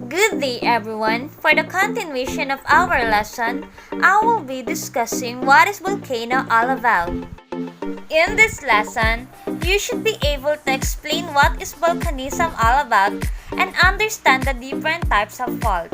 Good day everyone! For the continuation of our lesson, I will be discussing what is volcano all about. In this lesson, you should be able to explain what is volcanism all about and understand the different types of fault.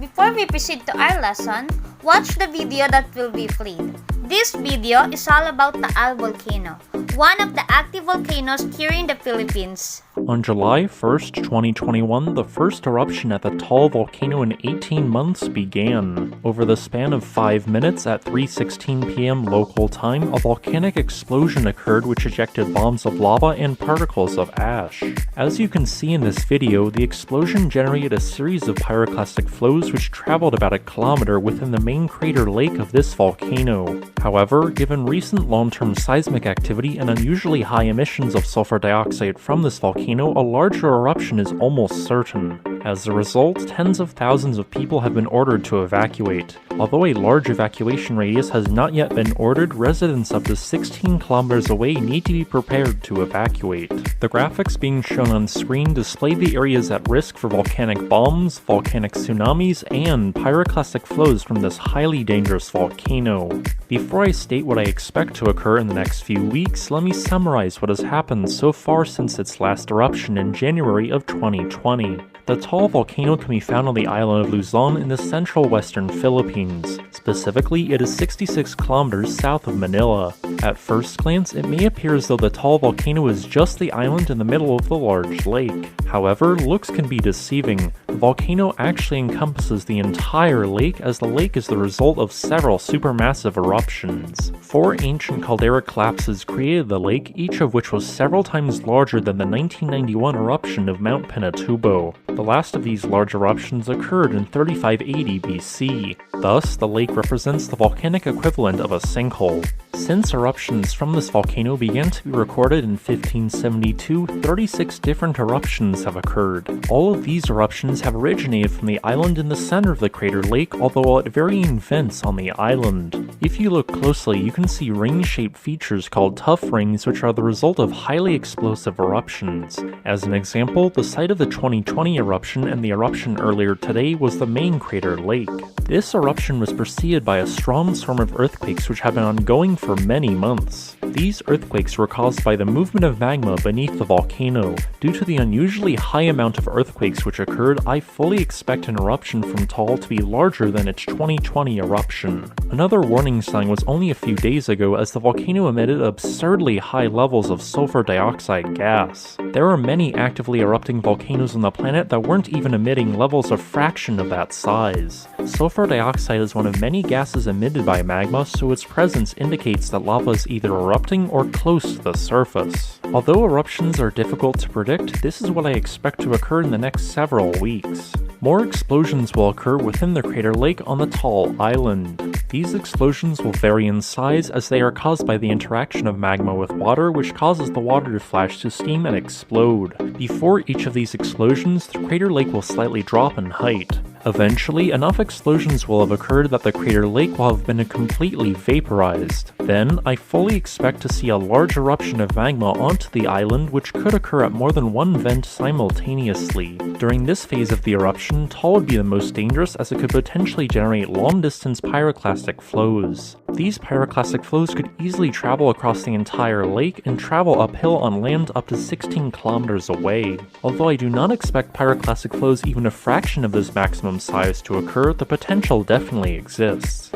Before we proceed to our lesson, watch the video that will be played. This video is all about the volcano, one of the active volcanoes here in the Philippines. On July 1st, 2021, the first eruption at the tall volcano in 18 months began. Over the span of 5 minutes at 3:16 p.m. local time, a volcanic explosion occurred which ejected bombs of lava and particles of ash. As you can see in this video, the explosion generated a series of pyroclastic flows which traveled about a kilometer within the main crater lake of this volcano. However, given recent long-term seismic activity and unusually high emissions of sulfur dioxide from this volcano, a larger eruption is almost certain. As a result, tens of thousands of people have been ordered to evacuate. Although a large evacuation radius has not yet been ordered, residents up to 16 kilometers away need to be prepared to evacuate. The graphics being shown on screen display the areas at risk for volcanic bombs, volcanic tsunamis, and pyroclastic flows from this highly dangerous volcano. Before I state what I expect to occur in the next few weeks, let me summarize what has happened so far since its last eruption in January of 2020. The tall volcano can be found on the island of Luzon in the central western Philippines. Specifically, it is 66 kilometers south of Manila. At first glance, it may appear as though the tall volcano is just the island in the middle of the large lake. However, looks can be deceiving. The volcano actually encompasses the entire lake, as the lake is the result of several supermassive eruptions. 4 ancient caldera collapses created the lake, each of which was several times larger than the 1991 eruption of Mount Pinatubo. The last of these large eruptions occurred in 3580 BC. Thus, the lake represents the volcanic equivalent of a sinkhole. Since eruptions from this volcano began to be recorded in 1572, 36 different eruptions have occurred. All of these eruptions have originated from the island in the center of the crater lake, although at varying vents on the island. If you look closely, you can see ring-shaped features called tuff rings, which are the result of highly explosive eruptions. As an example, the site of the 2020 eruption and the eruption earlier today was the main crater lake. This eruption was preceded by a strong storm of earthquakes which have been ongoing for many months. These earthquakes were caused by the movement of magma beneath the volcano. Due to the unusually high amount of earthquakes which occurred, I fully expect an eruption from Taal to be larger than its 2020 eruption. Another warning sign was only a few days ago, as the volcano emitted absurdly high levels of sulfur dioxide gas. There are many actively erupting volcanoes on the planet that weren't even emitting levels a fraction of that size. Sulfur dioxide is one of many gases emitted by magma, so its presence indicates that lava is either erupting or close to the surface. Although eruptions are difficult to predict, this is what I expect to occur in the next several weeks. More explosions will occur within the crater lake on the Taal Island. These explosions will vary in size as they are caused by the interaction of magma with water, which causes the water to flash to steam and explode. Before each of these explosions, the crater lake will slightly drop in height. Eventually, enough explosions will have occurred that the crater lake will have been completely vaporized. Then, I fully expect to see a large eruption of magma onto the island, which could occur at more than one vent simultaneously. During this phase of the eruption, Taal would be the most dangerous, as it could potentially generate long-distance pyroclastic flows. These pyroclastic flows could easily travel across the entire lake and travel uphill on land up to 16 kilometers away. Although I do not expect pyroclastic flows even a fraction of this maximum size to occur, the potential definitely exists.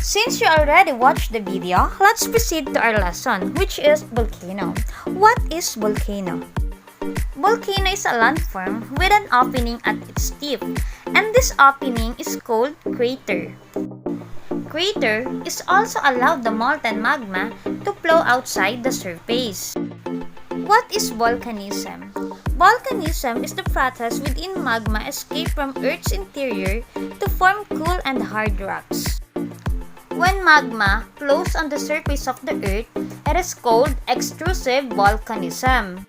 Since you already watched the video, let's proceed to our lesson, which is volcano. What is volcano? Volcano is a landform with an opening at its tip, and this opening is called crater. Crater is also allowed the molten magma to flow outside the surface. What is volcanism? Volcanism is the process within magma escape from Earth's interior to form cool and hard rocks. When magma flows on the surface of the Earth, it is called extrusive volcanism.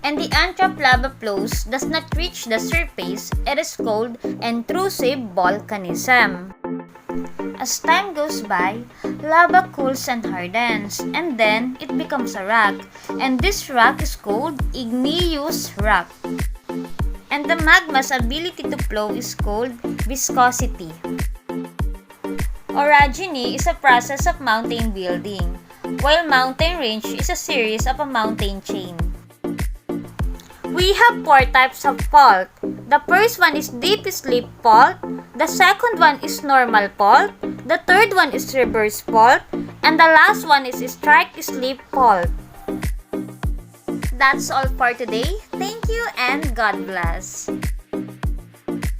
And the entropic lava flows does not reach the surface, it is called intrusive volcanism. As time goes by, lava cools and hardens, and then it becomes a rock, and this rock is called igneous rock. and the magma's ability to flow is called viscosity. Orogeny is a process of mountain building, while mountain range is a series of a mountain chain. We have 4 types of fault. The first one is deep slip fault, the second one is normal fault, the third one is reverse fault, and the last one is strike slip fault. That's all for today. Thank you and God bless.